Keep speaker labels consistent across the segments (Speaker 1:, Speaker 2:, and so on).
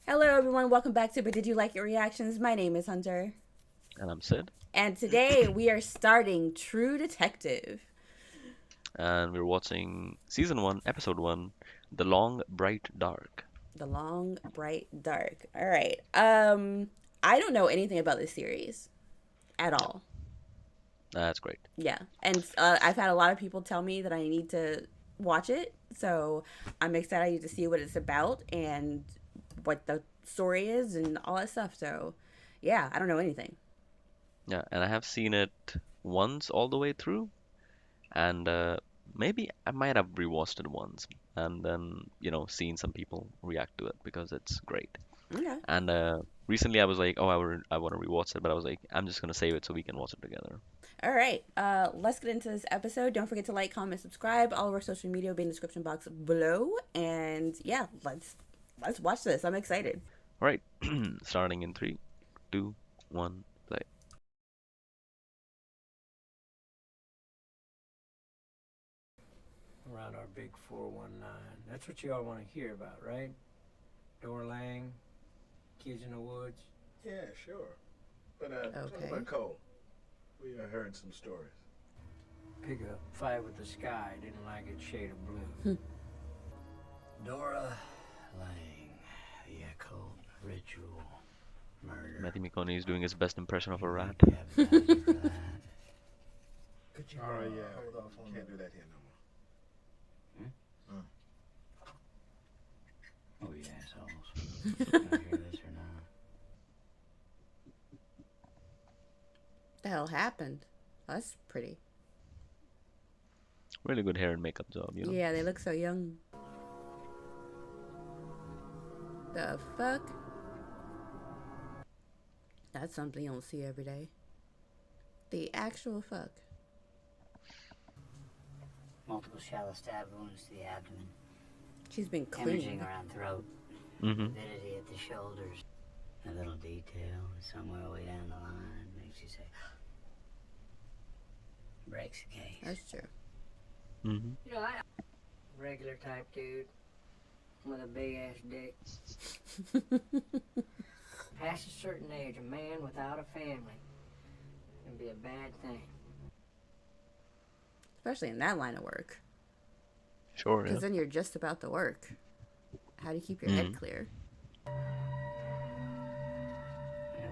Speaker 1: Hello, everyone. Welcome back to But Did You Like Your Reactions? My name is Hunter.
Speaker 2: And I'm Sid,
Speaker 1: And today we are starting True Detective.
Speaker 2: and we're watching season 1, episode 1, The Long Bright Dark.
Speaker 1: The Long, Bright, Dark. All right. I don't know anything about this series at
Speaker 2: Yeah,
Speaker 1: all.
Speaker 2: that's great.
Speaker 1: Yeah. And I've had a lot of people tell me that I need to watch it. So I'm excited to see what it's about and what the story is and all that stuff. So, yeah, I don't know anything.
Speaker 2: Yeah, and I have seen it once all the way through, and maybe I might have rewatched it once, and then, seen some people react to it because it's great.
Speaker 1: Okay.
Speaker 2: And recently I was like, oh, I want to rewatch it, but I was like, I'm just gonna save it so we can watch it together.
Speaker 1: All right, let's get into this episode. Don't forget to like, comment, subscribe. All of our social media will be in the description box below. And yeah, let's watch this. I'm excited.
Speaker 2: All right, starting in three, two, one, play.
Speaker 3: Around our big 419. That's what you all want to hear about, right? Door Lang, kids in the woods.
Speaker 4: Yeah, sure. But what
Speaker 1: Okay.
Speaker 4: about Cole? We heard some stories.
Speaker 3: Pick a fight with the sky. Didn't like it, shade of blue. Dora Lang, the occult, ritual, murder.
Speaker 2: Matthew McConaughey is doing his best impression of a rat.
Speaker 3: Could you
Speaker 4: Oh, yeah. Hold off on Can't do that here no
Speaker 3: Oh, you assholes. Can I hear this or not?
Speaker 1: The hell happened? That's pretty.
Speaker 2: Really good hair and makeup job.
Speaker 1: Yeah, they look so young. The fuck? That's something you don't see every day. The actual fuck.
Speaker 5: Multiple shallow stab wounds to the abdomen,
Speaker 1: She's been
Speaker 5: hemorrhaging
Speaker 1: clean.
Speaker 5: around throat,
Speaker 2: Mm-hmm.
Speaker 5: avidity at the shoulders. A little detail somewhere way down the line makes you say, breaks the case.
Speaker 1: That's true.
Speaker 2: Mm-hmm.
Speaker 5: You know, I regular type dude with a big ass dick. Past a certain age, a man without a family can be a bad thing.
Speaker 1: Especially in that line of work.
Speaker 2: Sure, yeah.
Speaker 1: Because then you're just about to work. How do you keep your head clear?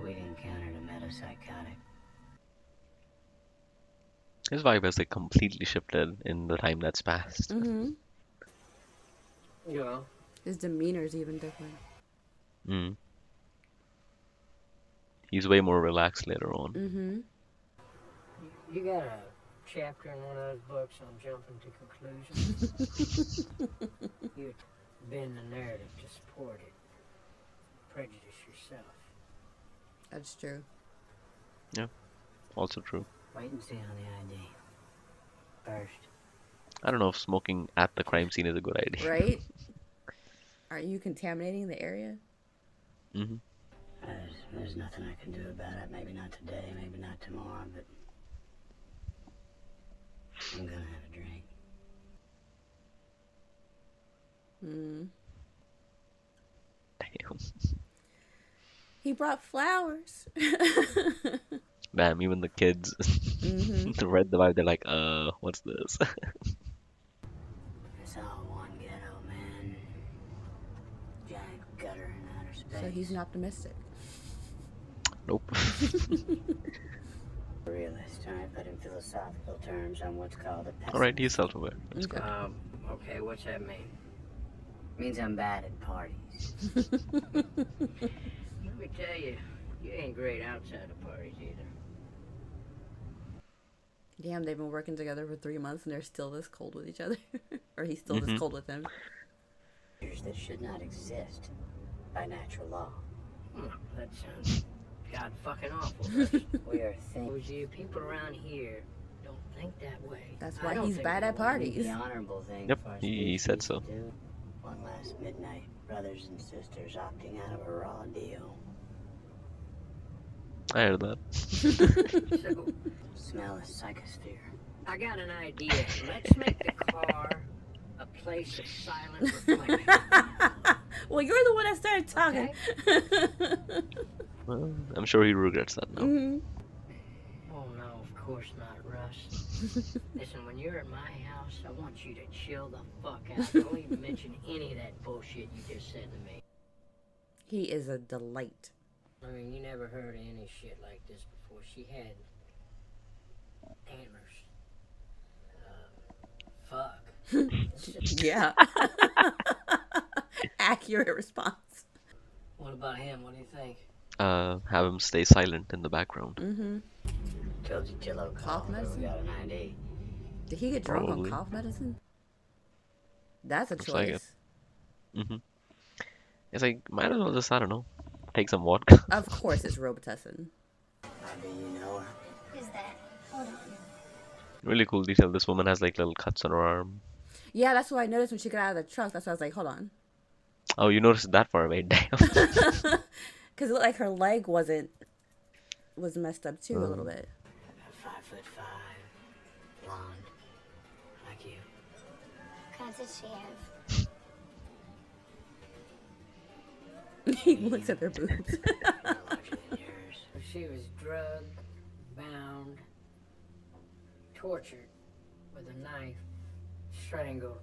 Speaker 5: We'd encountered a metapsychotic.
Speaker 2: His vibe has like completely shifted in the time that's passed.
Speaker 1: Mm-hmm.
Speaker 3: You know,
Speaker 1: His demeanor's even different.
Speaker 2: Mm. He's way more relaxed later on.
Speaker 1: Mm-hmm.
Speaker 5: You got a chapter in one of those books on jumping to conclusions. You bend the narrative to support it. Prejudice yourself.
Speaker 1: That's true.
Speaker 2: Also true.
Speaker 5: Wait and see on the ID. First.
Speaker 2: I don't know if smoking at the crime scene is a good idea.
Speaker 1: Right? Are you contaminating the area?
Speaker 2: Mm-hmm.
Speaker 5: There's nothing I can do about it. Maybe not today, maybe not tomorrow, but I'm gonna have a drink.
Speaker 1: Hmm.
Speaker 2: Damn.
Speaker 1: He brought flowers.
Speaker 2: Damn, even the kids
Speaker 1: Mm-hmm.
Speaker 2: to read the vibe, they're like, what's this?
Speaker 5: It's all one ghetto, man. Giant gutter in outer space.
Speaker 1: So he's an optimistic.
Speaker 2: Nope.
Speaker 5: realist, alright, but in philosophical terms, I'm what's called a pessimist.
Speaker 2: Alright, he's self-aware. That's
Speaker 1: Okay.
Speaker 2: good.
Speaker 3: okay, what's that mean?
Speaker 5: Means I'm bad at parties.
Speaker 3: Let me tell you, you ain't great outside of parties either.
Speaker 1: Damn, they've been working together for 3 months and they're still this cold with each other. Or he's still this cold with him.
Speaker 5: That should not exist by natural law.
Speaker 3: That sounds god fucking awful.
Speaker 5: We are
Speaker 3: Those you people around here don't think that way.
Speaker 1: That's
Speaker 3: I
Speaker 1: why
Speaker 3: don't
Speaker 1: he's
Speaker 3: think
Speaker 1: bad
Speaker 3: that
Speaker 1: at
Speaker 3: way.
Speaker 1: parties.
Speaker 5: the honorable thing
Speaker 2: Yep,
Speaker 5: for us
Speaker 2: he said
Speaker 5: species
Speaker 2: so.
Speaker 5: to do. One last midnight, brothers and sisters opting out of a raw deal.
Speaker 2: I heard that.
Speaker 3: So,
Speaker 5: Smell the psychosphere.
Speaker 3: I got an idea. Let's make the car a place of silent reflection.
Speaker 1: Well, you're the one that started talking.
Speaker 2: Well, I'm sure he regrets that now.
Speaker 1: Hmm.
Speaker 5: Oh no, of course not, Russ. Listen, when you're at my house, I want you to chill the fuck out. Don't even mention any of that bullshit you just said to me.
Speaker 1: He is a delight.
Speaker 5: I mean, you never heard of any shit like this before. She had hammers. Fuck.
Speaker 1: Yeah. Accurate response.
Speaker 5: What about him? What do you think?
Speaker 2: Have him stay silent in the background.
Speaker 1: Mm-hmm.
Speaker 5: Told you Jello
Speaker 1: Cough medicine?
Speaker 5: We got an ID.
Speaker 1: Did he get drunk
Speaker 2: Probably.
Speaker 1: on cough medicine? That's a
Speaker 2: Looks like it.
Speaker 1: choice.
Speaker 2: Mm-hmm. It's like, might as well just, I don't know, take some vodka.
Speaker 1: Of course it's Robitussin.
Speaker 5: How do you know her?
Speaker 6: Who's that? Hold on.
Speaker 2: Really cool detail. This woman has like little cuts on her arm.
Speaker 1: Yeah, that's what I noticed when she got out of the truck. That's why I was like, hold on.
Speaker 2: Oh, you noticed it that far away? Damn.
Speaker 1: Because it looked like her leg was messed up too a little bit.
Speaker 5: 5'5", blonde, like you.
Speaker 6: What kind of tits she have?
Speaker 1: He looks at their boobs.
Speaker 5: Larger than yours. She was drugged, bound, tortured with a knife, strangled,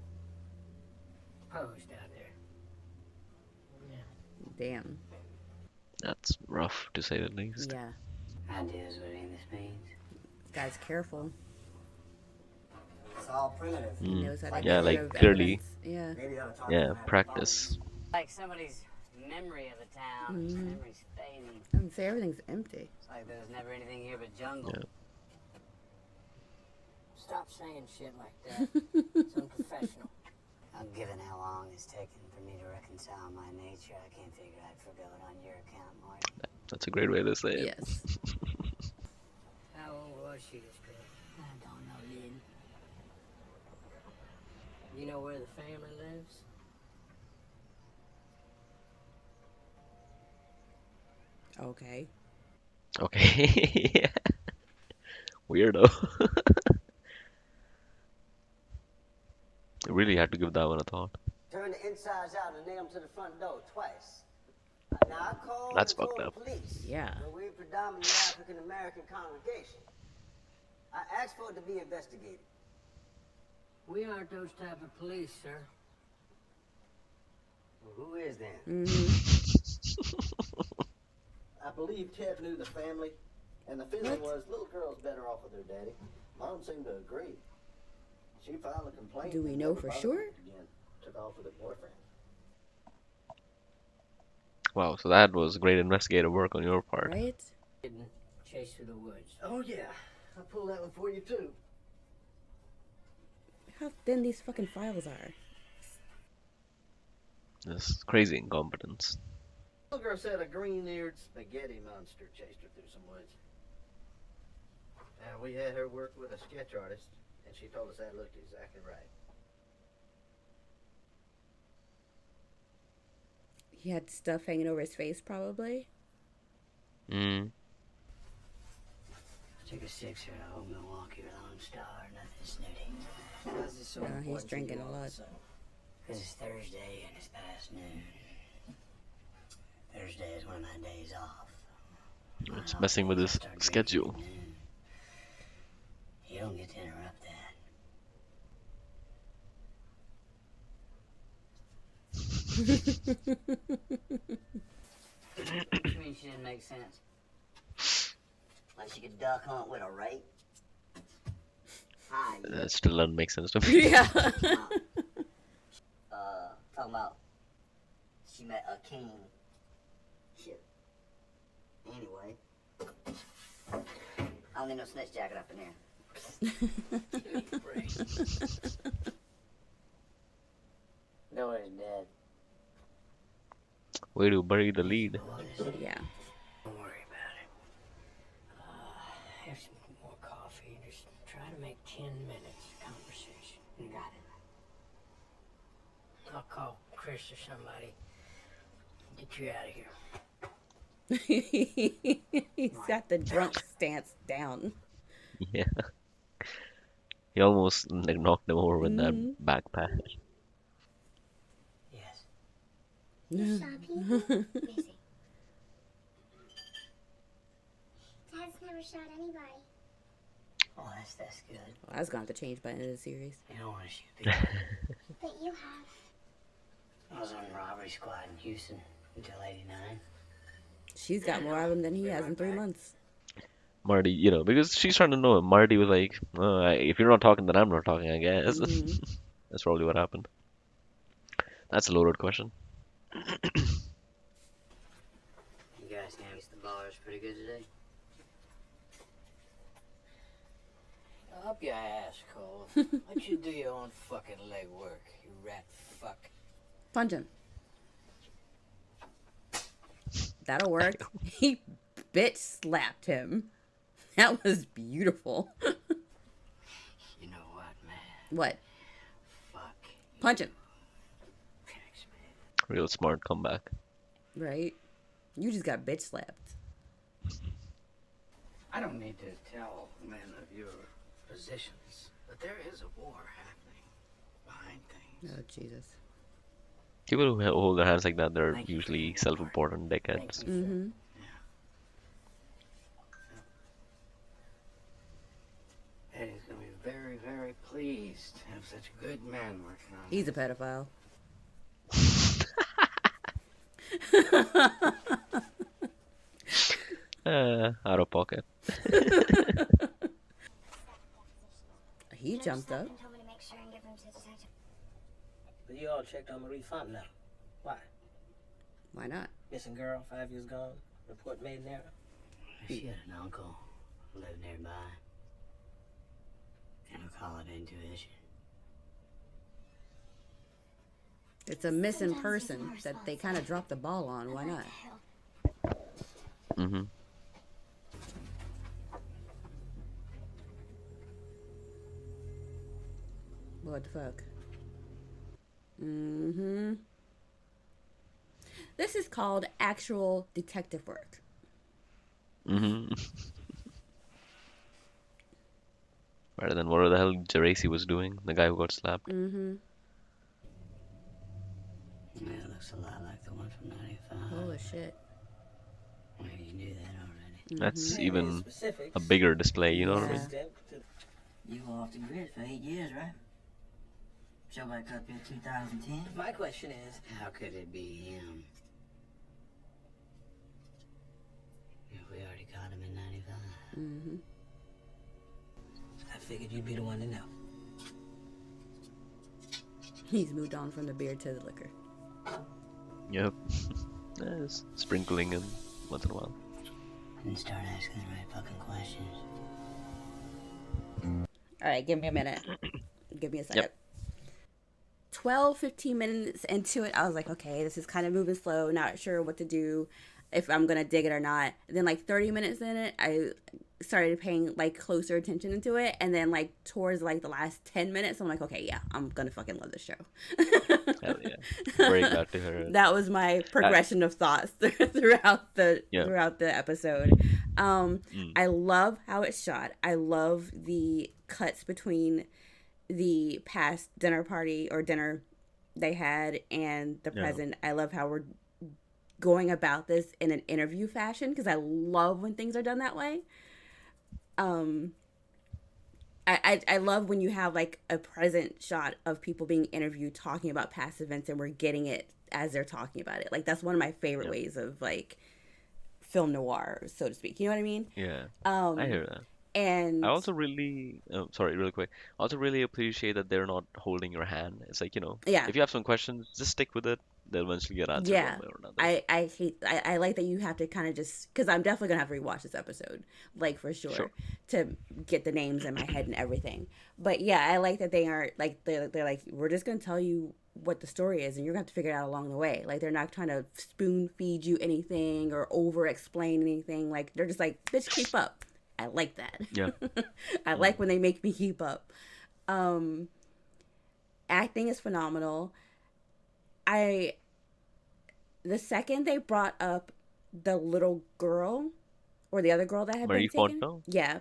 Speaker 5: posed out there.
Speaker 1: Damn.
Speaker 2: That's rough to say the least.
Speaker 1: Yeah.
Speaker 5: Ideas what any of this means?
Speaker 1: This guy's careful.
Speaker 3: It's all primitive.
Speaker 1: He knows how to
Speaker 2: Yeah,
Speaker 1: get
Speaker 2: like,
Speaker 1: rid of
Speaker 2: clearly.
Speaker 1: evidence. Yeah.
Speaker 3: Maybe you ought to talk
Speaker 2: Yeah,
Speaker 3: to him.
Speaker 2: practice.
Speaker 5: Like somebody's memory of the town. Memory's fading.
Speaker 1: I would say everything's empty.
Speaker 5: It's like there's never anything here but jungle.
Speaker 2: Yeah.
Speaker 5: Stop saying shit like that. It's unprofessional. Given how long it's taken for me to reconcile my nature, I can't figure I'd forgo it on your account, Martin.
Speaker 2: That's a great way to say it.
Speaker 1: Yes.
Speaker 5: How old was she, this girl? I don't know, Lynn. You know where the family lives?
Speaker 1: Okay.
Speaker 2: Okay. Yeah. Weirdo. Really had to give that one a thought.
Speaker 7: Turn the insides out and nail them to the front door twice. Now I called
Speaker 2: That's
Speaker 7: and told
Speaker 2: fucked
Speaker 7: the
Speaker 2: up.
Speaker 7: police.
Speaker 1: Yeah.
Speaker 7: But we're predominantly African American congregation. I asked for it to be investigated.
Speaker 5: We aren't those type of police, sir.
Speaker 7: Well, who is then?
Speaker 1: Mm-hmm.
Speaker 8: I believe Ted knew the family, and the feeling was little girl's better off with her daddy. Mom seemed to agree. She filed a complaint.
Speaker 1: Do we
Speaker 8: and
Speaker 1: know
Speaker 8: never
Speaker 1: for
Speaker 8: bothered
Speaker 1: sure?
Speaker 8: her again. Took off with her boyfriend.
Speaker 2: Wow, so that was great investigative work on your part.
Speaker 1: Right?
Speaker 5: Didn't chase through the woods.
Speaker 8: Oh yeah, I pulled that one for you too.
Speaker 1: How thin these fucking files are.
Speaker 2: This crazy incompetence.
Speaker 8: Little girl said a green-eared spaghetti monster chased her through some woods. And we had her work with a sketch artist, and she told us that looked exactly right.
Speaker 1: He had stuff hanging over his face, probably.
Speaker 2: Mm.
Speaker 5: Took a sixer to old Milwaukee or Lone Star, nothing snooty.
Speaker 7: Why is this so
Speaker 1: He's
Speaker 7: important to
Speaker 1: drinking
Speaker 7: you
Speaker 1: a
Speaker 7: all of
Speaker 1: lot.
Speaker 7: sudden?
Speaker 5: Because it's Thursday and it's past noon. Thursday is one of my days off.
Speaker 2: It's messing with his schedule.
Speaker 5: You don't get to interrupt that. Which means she didn't make sense.
Speaker 7: Like she could duck hunt with a rake? Hi.
Speaker 2: That still doesn't make sense to me.
Speaker 1: Yeah.
Speaker 7: Talking about she met a king. Shit. Anyway. I don't need no snitch jacket up in here.
Speaker 5: Nobody's dead.
Speaker 2: Way to bury the lead.
Speaker 1: Yeah.
Speaker 5: Don't worry about it. Have some more coffee. Just try to make 10 minutes of conversation. You got it. I'll call Chris or somebody. Get you out of here.
Speaker 1: He's got the drunk stance down.
Speaker 2: Yeah. He almost like knocked him over with that backpack.
Speaker 5: Yes.
Speaker 6: You saw people? Busy. Dad's never shot anybody.
Speaker 5: Oh, that's good.
Speaker 1: Well, I was going to have to change by the end of the series.
Speaker 5: You don't want to shoot people.
Speaker 6: But you have.
Speaker 5: I was on robbery squad in Houston until '89.
Speaker 1: She's got more of them than he has in 3 months.
Speaker 2: Marty, because she's trying to know him. Marty was like, if you're not talking, then I'm not talking, I guess.
Speaker 1: Mhm.
Speaker 2: That's probably what happened. That's a loaded question.
Speaker 5: You guys can the bars pretty good today. Up your ass, Cole. Why don't you do your own fucking leg work, you rat fuck?
Speaker 1: Punch him. That'll work. He bitch slapped him. That was beautiful.
Speaker 5: You know what, man?
Speaker 1: What?
Speaker 5: Fuck.
Speaker 1: Punch him.
Speaker 5: Thanks, man.
Speaker 2: Real smart comeback.
Speaker 1: Right? You just got bitch slapped.
Speaker 5: I don't need to tell men of your positions, but there is a war happening behind things.
Speaker 1: Oh, Jesus.
Speaker 2: People who hold their hands like that, they're
Speaker 5: Thank you.
Speaker 2: usually self-important dickheads.
Speaker 5: Thank you.
Speaker 1: Mm-hmm.
Speaker 5: Eddie's gonna be very, very pleased to have such a good man working on
Speaker 1: He's a pedophile.
Speaker 2: Out of pocket.
Speaker 1: He
Speaker 6: Judge
Speaker 1: jumped up.
Speaker 6: Stephen told me to make sure and give him to detective.
Speaker 9: But you all checked on Marie Fontenelle. Why?
Speaker 1: Why not?
Speaker 9: Missing girl, 5 years gone. Report made in error.
Speaker 5: She had an uncle who lived nearby. And we call it intuition.
Speaker 1: It's a missing
Speaker 6: Sometimes
Speaker 1: person
Speaker 6: even our
Speaker 1: that they
Speaker 6: spots
Speaker 1: kind of
Speaker 6: are-
Speaker 1: dropped the ball on. Why
Speaker 6: What
Speaker 1: not?
Speaker 6: the hell?
Speaker 2: Mm-hmm.
Speaker 1: What the fuck? Mm-hmm. This is called actual detective work.
Speaker 2: Mm-hmm. Rather than what the hell Geraci was doing, the guy who got slapped.
Speaker 1: Mm-hmm.
Speaker 5: Yeah, it looks a lot like the one from '95.
Speaker 1: Holy shit.
Speaker 5: Well, you knew that already.
Speaker 2: That's
Speaker 9: Maybe
Speaker 2: even
Speaker 9: specifics.
Speaker 2: a bigger display, you know what I
Speaker 1: Yeah.
Speaker 2: mean?
Speaker 9: Extent to-
Speaker 10: You were off the grid for 8 years, right? Show back up in 2010.
Speaker 9: My question is,
Speaker 5: How could it be him? If we already caught him in '95.
Speaker 1: Mm-hmm.
Speaker 9: I figured you'd be the one to know.
Speaker 1: He's moved on from the beer to the liquor.
Speaker 2: Yep. Yes, sprinkling in once in a while.
Speaker 5: And start asking the right fucking questions.
Speaker 1: All right, give me a minute. Give me a second. 12, 15 minutes into it, I was like, okay, this is kind of moving slow, not sure what to do, if I'm going to dig it or not. And then like 30 minutes in it, I started paying like closer attention into it. And then like towards like the last 10 minutes, I'm like, okay, yeah, I'm going to fucking love this show.
Speaker 2: Hell yeah. Very glad to hear it.
Speaker 1: That was my progression of thoughts throughout the episode. I love how it's shot. I love the cuts between the past dinner party or dinner they had and the present. I love how we're going about this in an interview fashion because I love when things are done that way. I love when you have like a present shot of people being interviewed talking about past events and we're getting it as they're talking about it. Like that's one of my favorite ways of like film noir, so to speak. You know what I mean?
Speaker 2: Yeah. I hear that.
Speaker 1: And
Speaker 2: I also really, sorry, really quick. I also really appreciate that they're not holding your hand. It's like,
Speaker 1: Yeah.
Speaker 2: if you have some questions, just stick with it. They'll eventually get answered
Speaker 1: yeah,
Speaker 2: one way or another.
Speaker 1: I like that you have to kind of just, because I'm definitely gonna have to rewatch this episode, like for sure, to get the names in my head and everything. But yeah, I like that they aren't like they're like, we're just gonna tell you what the story is and you're gonna have to figure it out along the way. Like they're not trying to spoon feed you anything or over explain anything. Like they're just like, bitch, keep up. I like that.
Speaker 2: Yeah.
Speaker 1: I like when they make me keep up. Acting is phenomenal. The second they brought up the little girl or the other girl that had
Speaker 2: Marie
Speaker 1: been taken,
Speaker 2: Fontenelle?
Speaker 1: yeah,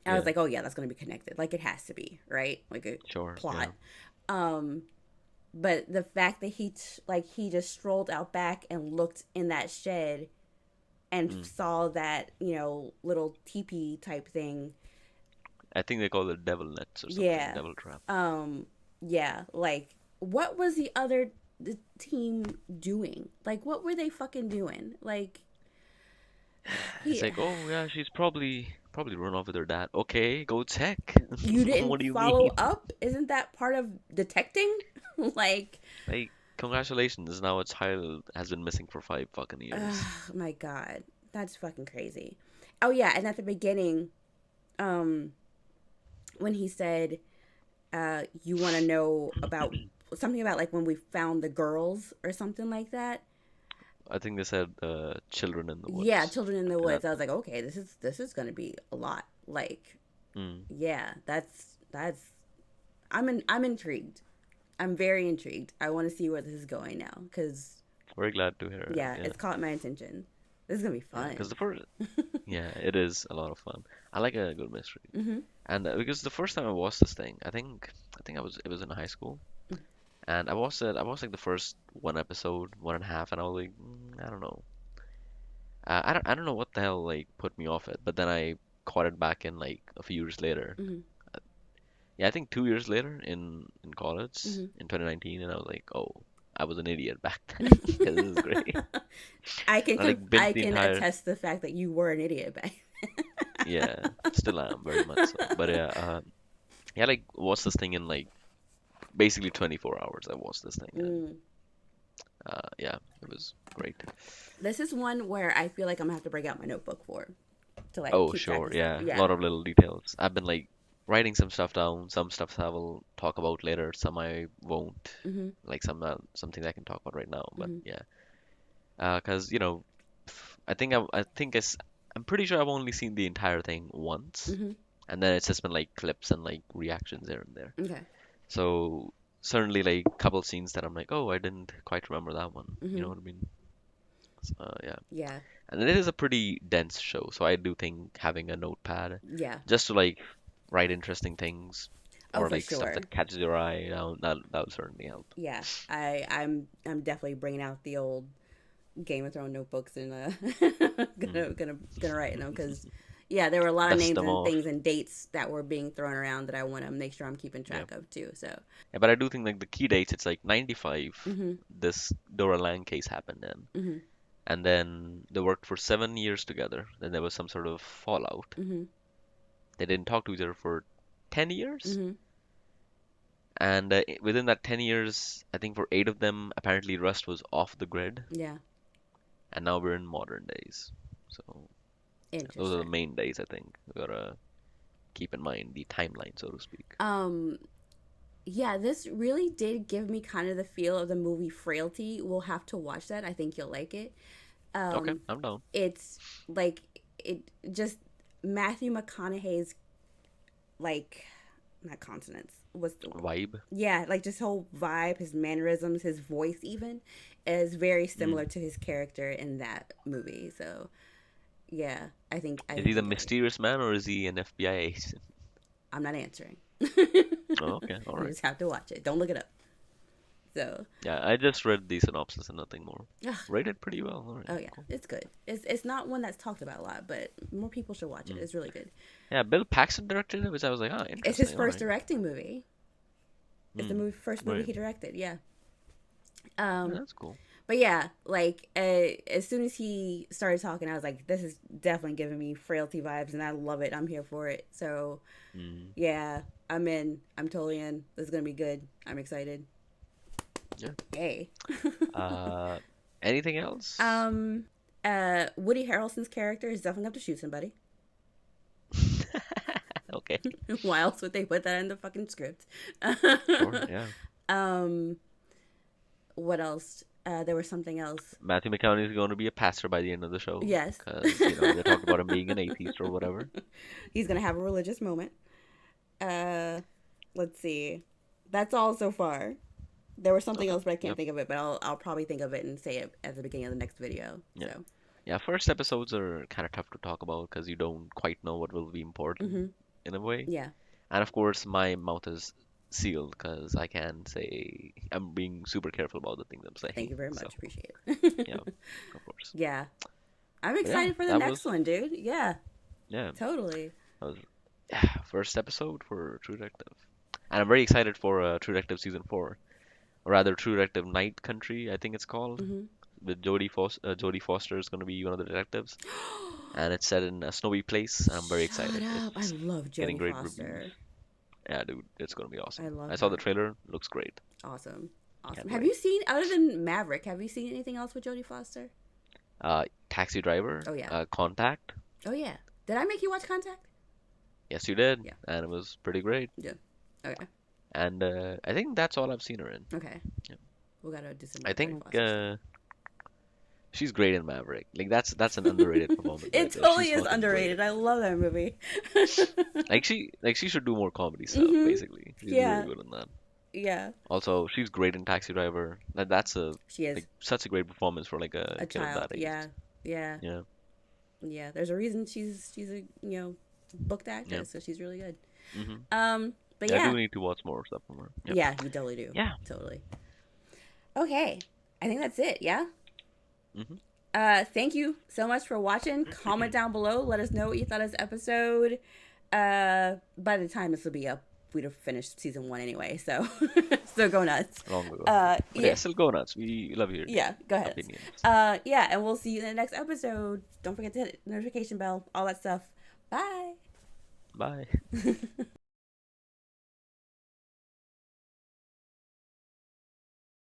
Speaker 1: I was
Speaker 2: Yeah.
Speaker 1: like, oh yeah, that's gonna be connected. Like it has to be, right? Like a
Speaker 2: Sure,
Speaker 1: plot. But the fact that he just strolled out back and looked in that shed and saw that, little teepee type thing.
Speaker 2: I think they call it devil nets or something,
Speaker 1: Yeah.
Speaker 2: devil trap.
Speaker 1: Yeah, like, what was the team doing? Like, what were they fucking doing? Like,
Speaker 2: It's like, oh yeah, she's probably run off with her dad. Okay, go check.
Speaker 1: you didn't
Speaker 2: What do you
Speaker 1: follow
Speaker 2: mean?
Speaker 1: up? Isn't that part of detecting? Like,
Speaker 2: Like, congratulations, now a child has been missing for 5 fucking years.
Speaker 1: oh my God, that's fucking crazy. Oh yeah, and at the beginning, when he said, you want to know about something about like when we found the girls or something like that.
Speaker 2: I think they said children in the woods.
Speaker 1: Yeah, children in the woods. I was like, okay, this is gonna be a lot. Like, yeah, that's. I'm intrigued. I'm very intrigued. I want to see where this is going now because.
Speaker 2: Very glad to hear.
Speaker 1: Yeah, it's caught my attention. This is gonna be fun.
Speaker 2: Because the first, yeah, it is a lot of fun. I like a good mystery, and because the first time I watched this thing, I think it was in high school, and I watched like the first one episode, 1.5, and I was like, I don't know, I don't know what the hell like put me off it, but then I caught it back in like a few years later. Yeah, I think 2 years later in college in 2019, and I was like, oh, I was an idiot back then because this is great.
Speaker 1: I can
Speaker 2: I can
Speaker 1: attest to the fact that you were an idiot back then.
Speaker 2: Yeah, still am very much so. But yeah, like watched this thing in like basically 24 hours. I watched this thing. And, yeah, it was great.
Speaker 1: This is one where I feel like I'm gonna have to break out my notebook for to like.
Speaker 2: Oh,
Speaker 1: keep track
Speaker 2: sure,
Speaker 1: of
Speaker 2: yeah,
Speaker 1: stuff.
Speaker 2: a lot of little details. I've been like writing some stuff down. Some stuff I will talk about later. Some I won't. Like something I can talk about right now. But yeah, because I'm pretty sure I've only seen the entire thing once, and then it's just been like clips and like reactions here and there.
Speaker 1: Okay.
Speaker 2: So certainly like a couple scenes that I'm like, oh, I didn't quite remember that one. You know what I mean? So, yeah.
Speaker 1: Yeah.
Speaker 2: And it is a pretty dense show, so I do think having a notepad,
Speaker 1: Yeah.
Speaker 2: just to like write interesting things
Speaker 1: Oh,
Speaker 2: or
Speaker 1: for
Speaker 2: like stuff
Speaker 1: sure.
Speaker 2: that catches your eye, that'll certainly help.
Speaker 1: Yeah. I'm definitely bringing out the old Game of Thrones notebooks and gonna write in them because yeah, there were a lot of
Speaker 2: Dust
Speaker 1: names
Speaker 2: them
Speaker 1: and
Speaker 2: off.
Speaker 1: things and dates that were being thrown around that I want to make sure I'm keeping track of too. So
Speaker 2: Yeah, but I do think like the key dates, it's like 95, this Dora Lang case happened in. And then they worked for 7 years together. Then there was some sort of fallout. They didn't talk to each other for 10 years. And within that 10 years, I think for 8 of them, apparently Rust was off the grid.
Speaker 1: yeah,
Speaker 2: And now we're in modern days. So
Speaker 1: interesting.
Speaker 2: those are the main days, I think. We gotta keep in mind the timeline, so to speak.
Speaker 1: Yeah, this really did give me kind of the feel of the movie Frailty. We'll have to watch that. I think you'll like it.
Speaker 2: Okay, I'm down.
Speaker 1: It's like it just Matthew McConaughey's like not consonants. What's the
Speaker 2: Vibe.
Speaker 1: Yeah, like just whole vibe, his mannerisms, his voice even is very similar to his character in that movie. So yeah, I think
Speaker 2: Is he the mysterious man or is he an FBI agent?
Speaker 1: I'm not answering.
Speaker 2: Oh, okay, all
Speaker 1: You
Speaker 2: right.
Speaker 1: just have to watch it. Don't look it up. So
Speaker 2: Yeah, I just read the synopsis and nothing more.
Speaker 1: Ugh.
Speaker 2: Rated pretty well. All right.
Speaker 1: oh yeah,
Speaker 2: Cool.
Speaker 1: it's good. It's not one that's talked about a lot, but more people should watch it. It's really good.
Speaker 2: Yeah, Bill Paxton directed it, which I was like, interesting.
Speaker 1: It's his
Speaker 2: all
Speaker 1: first
Speaker 2: right.
Speaker 1: directing movie. It's the first movie
Speaker 2: right.
Speaker 1: he directed. Yeah.
Speaker 2: Yeah, that's cool.
Speaker 1: But yeah, like as soon as he started talking, I was like, "This is definitely giving me Frailty vibes, and I love it. I'm here for it." So, yeah, I'm in. I'm totally in. This is gonna be good. I'm excited.
Speaker 2: Yeah.
Speaker 1: Yay.
Speaker 2: Anything else?
Speaker 1: Woody Harrelson's character is definitely going to shoot somebody.
Speaker 2: Okay.
Speaker 1: Why else would they put that in the fucking script?
Speaker 2: Sure, yeah.
Speaker 1: What else? There was something else.
Speaker 2: Matthew McConaughey is going to be a pastor by the end of the show.
Speaker 1: Yes.
Speaker 2: Because, they talked about him being an atheist or whatever.
Speaker 1: He's gonna have a religious moment. Let's see. That's all so far. There was something else, but I can't think of it. But I'll probably think of it and say it at the beginning of the next video.
Speaker 2: Yeah.
Speaker 1: So
Speaker 2: Yeah, first episodes are kind of tough to talk about because you don't quite know what will be important in a way.
Speaker 1: yeah.
Speaker 2: And of course, my mouth is sealed because I can't say I'm being super careful about the things I'm saying.
Speaker 1: Thank you very
Speaker 2: So,
Speaker 1: much. Appreciate it.
Speaker 2: yeah, of course.
Speaker 1: Yeah. I'm
Speaker 2: But yeah,
Speaker 1: excited for the
Speaker 2: that
Speaker 1: next
Speaker 2: was
Speaker 1: one, dude. Yeah,
Speaker 2: yeah,
Speaker 1: totally.
Speaker 2: that was first episode for True Detective, and I'm very excited for True Detective season 4, or rather True Detective Night Country, I think it's called.
Speaker 1: Hmm.
Speaker 2: With Jodie Foster is going to be one of the detectives, and it's set in a snowy place. I'm very
Speaker 1: Shut
Speaker 2: excited.
Speaker 1: up. I
Speaker 2: It's
Speaker 1: love
Speaker 2: getting
Speaker 1: Jodie
Speaker 2: great
Speaker 1: Foster.
Speaker 2: reviews. Yeah, dude, it's going to be awesome.
Speaker 1: I love
Speaker 2: I saw the
Speaker 1: her.
Speaker 2: trailer. Looks great.
Speaker 1: Awesome. Awesome.
Speaker 2: Can't
Speaker 1: Have
Speaker 2: wait.
Speaker 1: you seen, other than Maverick, have you seen anything else with Jodie Foster?
Speaker 2: Taxi Driver.
Speaker 1: Oh, yeah.
Speaker 2: Contact.
Speaker 1: Oh, yeah. Did I make you watch Contact?
Speaker 2: Yes, you did.
Speaker 1: Yeah.
Speaker 2: And it was pretty great.
Speaker 1: Yeah. Okay.
Speaker 2: And I think that's all I've seen her in.
Speaker 1: Okay.
Speaker 2: Yeah.
Speaker 1: We gotta do some
Speaker 2: I
Speaker 1: more Jodie
Speaker 2: think
Speaker 1: Foster stuff.
Speaker 2: she's great in Maverick. Like that's an underrated performance right
Speaker 1: It
Speaker 2: there.
Speaker 1: totally
Speaker 2: She's
Speaker 1: is
Speaker 2: fucking
Speaker 1: underrated.
Speaker 2: great.
Speaker 1: I love that movie.
Speaker 2: Like she should do more comedy stuff,
Speaker 1: Mhm.
Speaker 2: basically. She's
Speaker 1: Yeah.
Speaker 2: really good in that.
Speaker 1: Yeah.
Speaker 2: Also, she's great in Taxi Driver. That's
Speaker 1: She is
Speaker 2: such a great performance for like a
Speaker 1: a
Speaker 2: kid of
Speaker 1: child.
Speaker 2: that age.
Speaker 1: Yeah. Yeah.
Speaker 2: Yeah.
Speaker 1: Yeah. There's a reason she's a, booked actress,
Speaker 2: Yeah.
Speaker 1: so she's really good.
Speaker 2: hmm
Speaker 1: But
Speaker 2: I
Speaker 1: yeah.
Speaker 2: do need to watch more stuff from her. Yep.
Speaker 1: Yeah, you totally do.
Speaker 2: Yeah.
Speaker 1: Totally. Okay. I think that's it, yeah?
Speaker 2: Mhm.
Speaker 1: Thank you so much for watching. Comment down below. Let us know what you thought of this episode. By the time this will be up, we'd have finished season 1 anyway, so so go nuts.
Speaker 2: Long ago.
Speaker 1: Uh,
Speaker 2: But
Speaker 1: yeah.
Speaker 2: yeah, still go nuts. We love your
Speaker 1: Yeah, go ahead.
Speaker 2: opinions.
Speaker 1: Yeah, and we'll see you in the next episode. Don't forget to hit the notification bell, all that stuff. Bye.
Speaker 2: Bye.